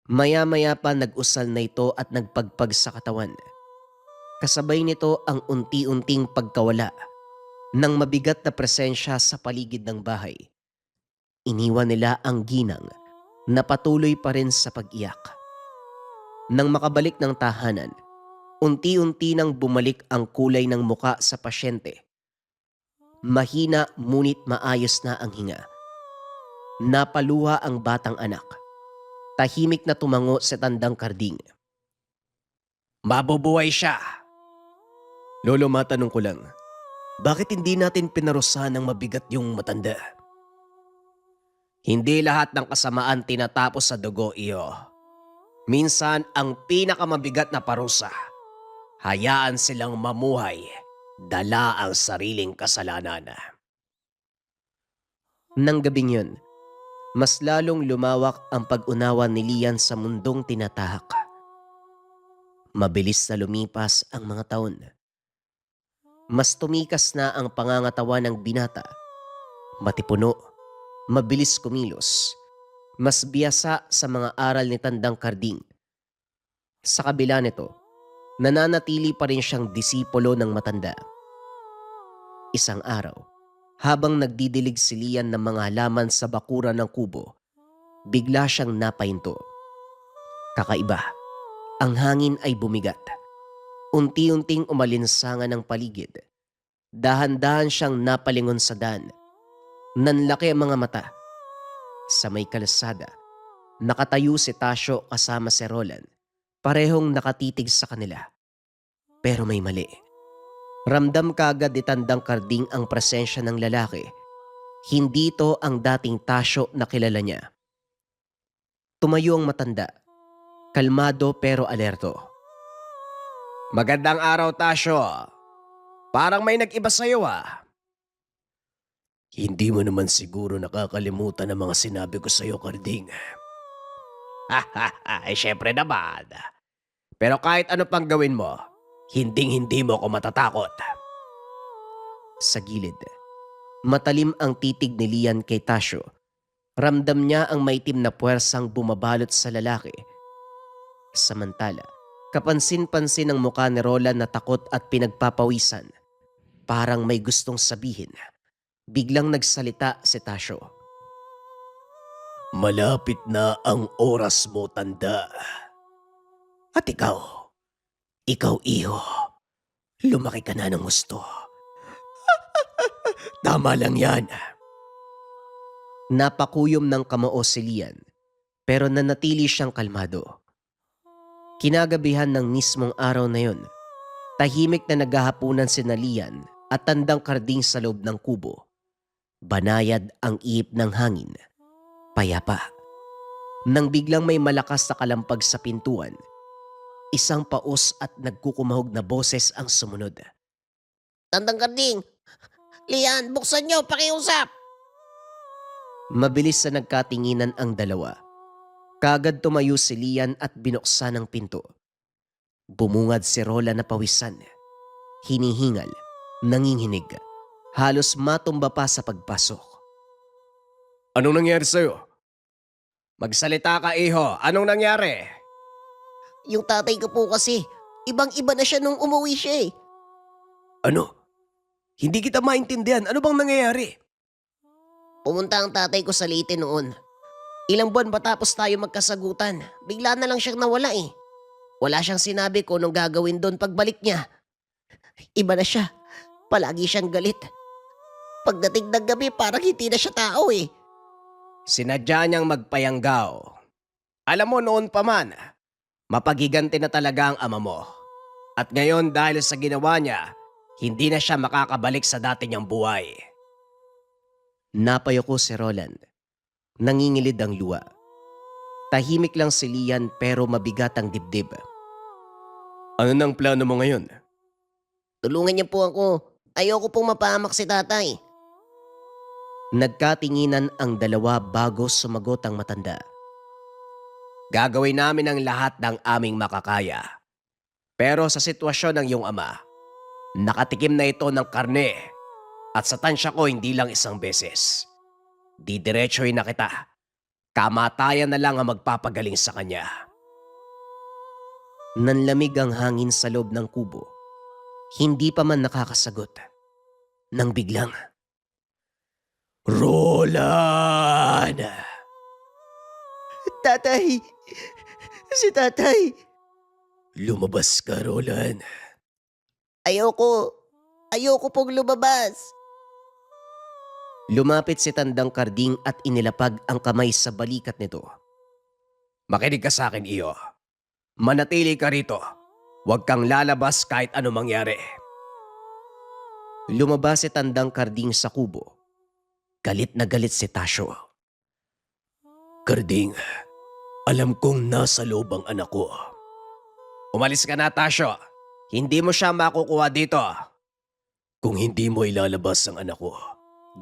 Speaker 1: Maya-maya pa nag-usal na ito at nagpagpag sa katawan. Kasabay nito ang unti-unting pagkawala ng mabigat na presensya sa paligid ng bahay. Iniwan nila ang ginang na patuloy pa rin sa pag-iyak. Nang makabalik ng tahanan, unti-unti nang bumalik ang kulay ng muka sa pasyente. Mahina ngunit maayos na ang hinga. Napaluha ang batang anak. Tahimik na tumango si Tandang Karding.
Speaker 4: Mabubuhay siya.
Speaker 2: Lolo, matanong ko lang. Bakit hindi natin pinarusahan ng mabigat yung matanda?
Speaker 4: Hindi lahat ng kasamaan tinatapos sa dugo, iyo. Minsan ang pinakamabigat na parusa. Hayaan silang mamuhay. Dala ang sariling kasalanan.
Speaker 1: Nang gabing yun, mas lalong lumawak ang pag-unawa ni Lian sa mundong tinatahak. Mabilis na lumipas ang mga taon. Mas tumikas na ang pangangatawan ng binata. Matipuno, mabilis kumilos, mas biyasa sa mga aral ni Tandang Karding. Sa kabila nito, nananatili pa rin siyang disipulo ng matanda. Isang araw, habang nagdidilig si Lian ng mga halaman sa bakuran ng kubo, bigla siyang napahinto. Kakaiba, ang hangin ay bumigat. Unti-unting umalinsangan ng paligid. Dahan-dahan siyang napalingon sa daan. Nanlaki ang mga mata. Sa may kalsada, nakatayo si Tasyo kasama si Roland. Parehong nakatitig sa kanila. Pero may mali. Ramdam kagad ni Tandang Karding ang presensya ng lalaki. Hindi ito ang dating Tasyo na kilala niya. Tumayo ang matanda. Kalmado pero alerto.
Speaker 4: Magandang araw, Tasyo. Parang may nag-iba sa'yo, ah.
Speaker 2: Hindi mo naman siguro nakakalimutan ang mga sinabi ko sa'yo, Karding.
Speaker 4: Ay syempre naman. Pero kahit ano pang gawin mo, hinding-hindi mo ako matatakot.
Speaker 1: Sa gilid, matalim ang titig ni Lian kay Tasyo. Ramdam niya ang maitim na puwersang bumabalot sa lalaki. Samantala, kapansin-pansin ang mukha ni Roland na takot at pinagpapawisan. Parang may gustong sabihin. Biglang nagsalita si Tasyo.
Speaker 2: Malapit na ang oras mo, tanda. At ikaw iho, lumaki ka na ng gusto. Tama lang yan.
Speaker 1: Napakuyom ng kamao si Lian, pero nanatili siyang kalmado. Kinagabihan ng mismong araw na yon, tahimik na naghahapunan si Lian at tandang Karding sa loob ng kubo. Banayad ang iip ng hangin. Payapa. Nang biglang may malakas na kalampag sa pintuan, isang paos at nagkukumahog na boses ang sumunod.
Speaker 5: Tandang Karding! Lian, buksan niyo, pakiusap!
Speaker 1: Mabilis na nagkatinginan ang dalawa. Kagad tumayo si Lian at binuksan ang pinto. Bumungad si Rola na pawisan. Hinihingal, nanginginig. Halos matumba pa sa pagpasok.
Speaker 2: Anong nangyari sa'yo?
Speaker 4: Magsalita ka, iho. Anong nangyari?
Speaker 5: Yung tatay ko po kasi, ibang-iba na siya nung umuwi siya eh.
Speaker 2: Ano? Hindi kita maintindihan. Ano bang nangyayari?
Speaker 5: Pumunta ang tatay ko sa Leyte noon. Ilang buwan matapos tayo magkasagutan, bigla na lang siyang nawala eh. Wala siyang sinabi ko nung gagawin doon pagbalik niya. Iba na siya. Palagi siyang galit. Pagdating ng gabi parang hindi na siya tao eh.
Speaker 4: Sinadya niyang magpayanggaw. Alam mo noon pa man, mapagiganti na talaga ang ama mo. At ngayon dahil sa ginawa niya, hindi na siya makakabalik sa dati niyang buhay.
Speaker 1: Napayoko si Roland. Nangingilid ang luha. Tahimik lang si Lian pero mabigat ang dibdib.
Speaker 2: Ano nang plano mo ngayon?
Speaker 5: Tulungan niyo po ako. Ayoko pong mapahamak si tatay.
Speaker 1: Nagkatinginan ang dalawa bago sumagot ang matanda.
Speaker 4: Gagawin namin ang lahat ng aming makakaya. Pero sa sitwasyon ng iyong ama, nakatikim na ito ng karne at sa tansya ko hindi lang isang beses. Didiretsoy na kita. Kamatayan na lang ang magpapagaling sa kanya.
Speaker 1: Nanlamig ang hangin sa loob ng kubo. Hindi pa man nakakasagot. Nang biglang,
Speaker 2: Roland!
Speaker 3: Tatay! Si tatay!
Speaker 2: Lumabas ka, Roland.
Speaker 5: Ayoko. Ayoko pong lumabas.
Speaker 1: lumapit si Tandang Karding at inilapag ang kamay sa balikat nito.
Speaker 4: Makinig ka sa akin, iyo. Manatili ka rito. Huwag kang lalabas kahit ano mangyari.
Speaker 1: Lumabas si Tandang Karding sa kubo. Galit na galit si Tasyo.
Speaker 2: Karding, alam kong nasa loob ang anak ko.
Speaker 4: Umalis ka na, Tasyo. Hindi mo siya makukuha dito.
Speaker 2: Kung hindi mo ilalabas ang anak ko,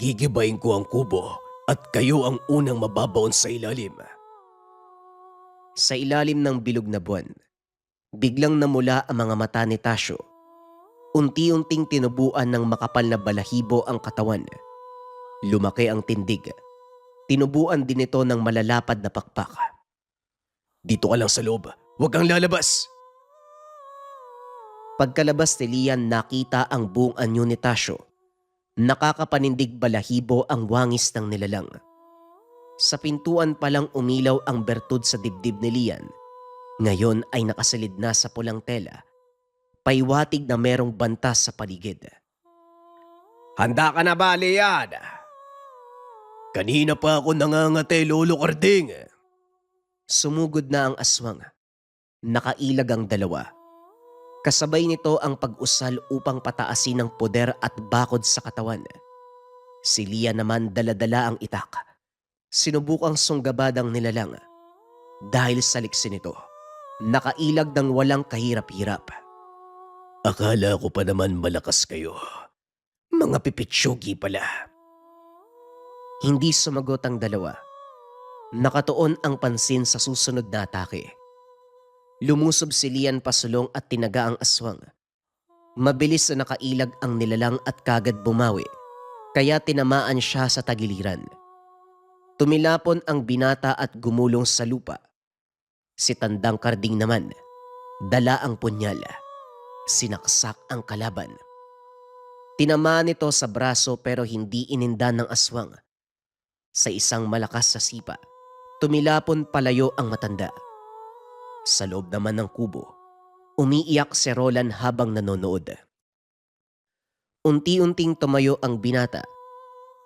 Speaker 2: gigibayin ko ang kubo at kayo ang unang mababaon sa ilalim.
Speaker 1: Sa ilalim ng bilog na buwan, biglang namula ang mga mata ni Tasyo. Unti-unting tinubuan ng makapal na balahibo ang katawan. Lumaki ang tindig. Tinubuan din ito ng malalapad na pakpak.
Speaker 2: Dito ka lang sa loob. Huwag kang lalabas.
Speaker 1: Pagkalabas ni Lian, nakita ang buong anyo ni Tasyo. Nakakapanindig balahibo ang wangis ng nilalang. Sa pintuan palang umilaw ang bertud sa dibdib ni Lian. Ngayon ay nakasilid na sa pulang tela. Paiwatig na merong banta sa paligid.
Speaker 4: Handa ka na ba, Lian?
Speaker 2: Kanina pa ako nangangate, Lolo Karding.
Speaker 1: Sumugod na ang aswang. Nakailag ang dalawa. Kasabay nito ang pag-usal upang pataasin ang poder at bakod sa katawan. Si Lian naman daladala ang itak. Sinubukang sunggabadang nilalang. Dahil sa liksi nito, nakailag ng walang kahirap-hirap.
Speaker 2: Akala ko pa naman malakas kayo. Mga pipitsyogi pala.
Speaker 1: Hindi sumagot ang dalawa. Nakatuon ang pansin sa susunod na atake. Lumusob si Lian pasulong at tinaga ang aswang. Mabilis na nakailag ang nilalang at kagad bumawi, kaya tinamaan siya sa tagiliran. Tumilapon ang binata at gumulong sa lupa. Si Tandang Karding naman, dala ang punyal. Sinaksak ang kalaban. Tinamaan nito sa braso pero hindi ininda ng aswang. Sa isang malakas na sipa, tumilapon palayo ang matanda. Sa loob naman ng kubo, umiiyak si Roland habang nanonood. Unti-unting tumayo ang binata.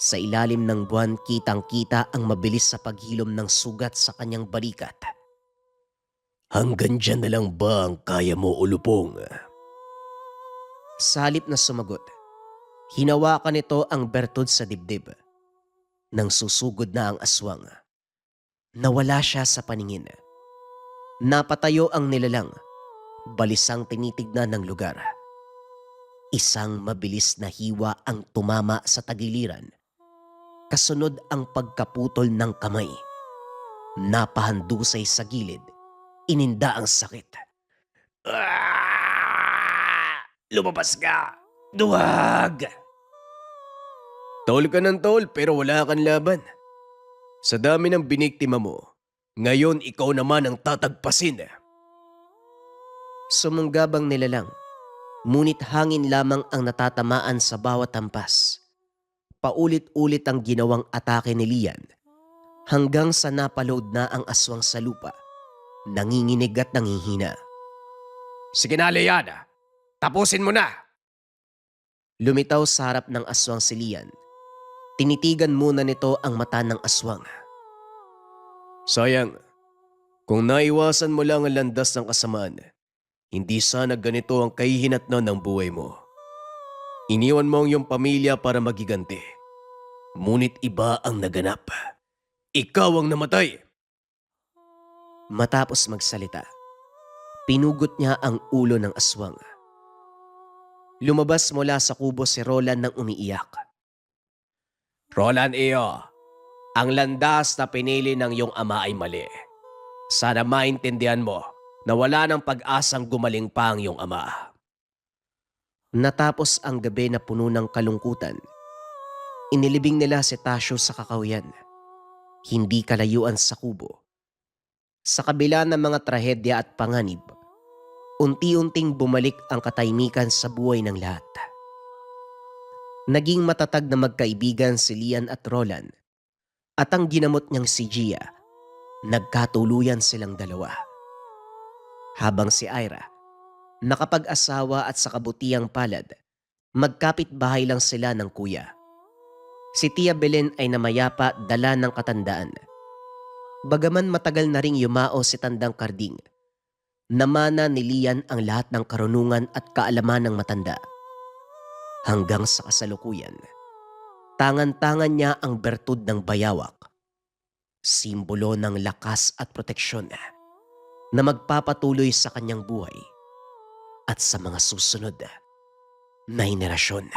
Speaker 1: Sa ilalim ng buwan, kitang-kita ang mabilis sa paghilom ng sugat sa kanyang balikat.
Speaker 2: Hanggang dyan na lang ba ang kaya mo, ulupong?
Speaker 1: Sa halip na sumagot, hinawakan nito ang bertud sa dibdib. Nang susugod na ang aswang, nawala siya sa paningin. Napatayo ang nilalang, balisang tinitignan ng lugar. Isang mabilis na hiwa ang tumama sa tagiliran. Kasunod ang pagkaputol ng kamay. Napahandusay sa gilid. Ininda ang sakit.
Speaker 2: Lumabas ka! Duwag! Tol ka ng tol pero wala kang laban. Sa dami ng biniktima mo, ngayon ikaw naman ang tatagpasin.
Speaker 1: Sumunggabang nilalang, ngunit hangin lamang ang natatamaan sa bawat hampas. Paulit-ulit ang ginawang atake ni Lian hanggang sa napaload na ang aswang sa lupa. Nanginginig at nangihina.
Speaker 4: Sige na, Lian. Tapusin mo na.
Speaker 1: Lumitaw sa harap ng aswang si Lian. Tinitigan muna nito ang mata ng aswang.
Speaker 2: Sayang, kung naiwasan mo lang ang landas ng kasamaan, hindi sana ganito ang kahihinatnan ng buhay mo. Iniwan mo ang iyong pamilya para magiganti. Ngunit iba ang naganap. Ikaw ang namatay.
Speaker 1: Matapos magsalita, pinugot niya ang ulo ng aswang. Lumabas mula sa kubo si Roland nang umiiyak.
Speaker 4: Roland iyo, ang landas na pinili ng iyong ama ay mali. Sana maintindihan mo na wala ng pag-asang gumaling pa ang iyong ama.
Speaker 1: Natapos ang gabi na puno ng kalungkutan, inilibing nila si Tasyo sa kakawyan. Hindi kalayuan sa kubo. Sa kabila ng mga trahedya at panganib, unti-unting bumalik ang katahimikan sa buhay ng lahat. Naging matatag na magkaibigan si Lian at Roland, at ang ginamot niyang si Gia, nagkatuluyan silang dalawa. Habang si Ira, nakapag-asawa at sa kabutiang palad, magkapit-bahay lang sila ng kuya. Si Tia Belen ay namayapa dala ng katandaan. Bagaman matagal na ring yumao si Tandang Karding, namana ni Lian ang lahat ng karunungan at kaalaman ng matanda. Hanggang sa kasalukuyan, tangan-tangan niya ang bertud ng bayawak, simbolo ng lakas at proteksyon na magpapatuloy sa kanyang buhay at sa mga susunod na henerasyon.